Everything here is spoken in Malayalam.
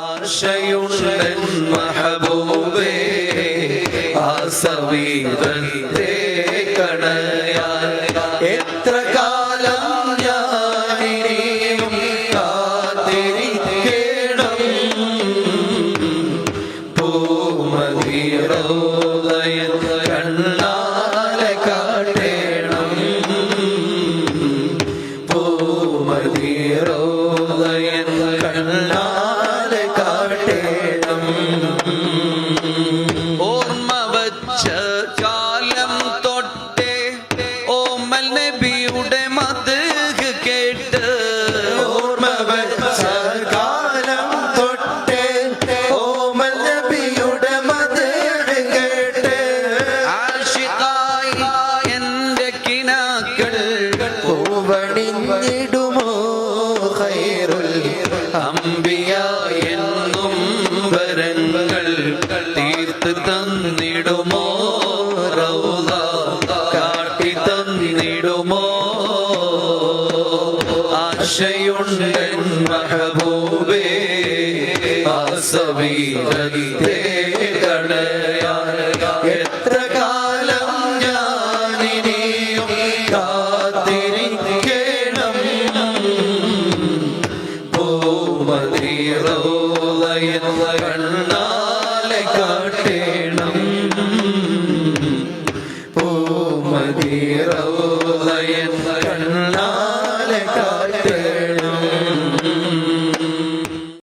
ആശയുള്ളൻ മഹബൂബേ ആസവീരത്തെ കണയാൻ എത്ര കാലം ഞാനിനിയും കാത്തിരിക്കണം പൂമതിയോദയം കണ്ണാലെ കാട്ടേണം പൂമതിയോദയം കണ്ണാലെ കാട്ടേണം ഓർമ്മ വച്ച കാലം തൊട്ടേ ഓമൽ നബിയുടെ മദ്ഹ് കേട്ട് ഓർമ്മ വച്ച കാലം തൊട്ടേ ഓമൽ നബിയുടെ മദ്ഹ് കേട്ട് ആശിഖായി എൻ്റെ കിനാക്കൾ പൂവണിഞ്ഞിടുമോ ഖൈറുൽ അംബിയ എന്നും വരങ്ങൾ തീർത്ത് തന്നിടുമോ റൗള കാട്ടി തന്നിടുമോ ആശയുണ്ടൻ മഹബൂബേ ആസവീരത്തെ കണയാൻ എത്ര കാലം ഞാനിനിയും കാത്തിരിക്കണം പൂമതിയോദയം കണ്ണാലെ കാട്ടേണം പൂമതിയോദയം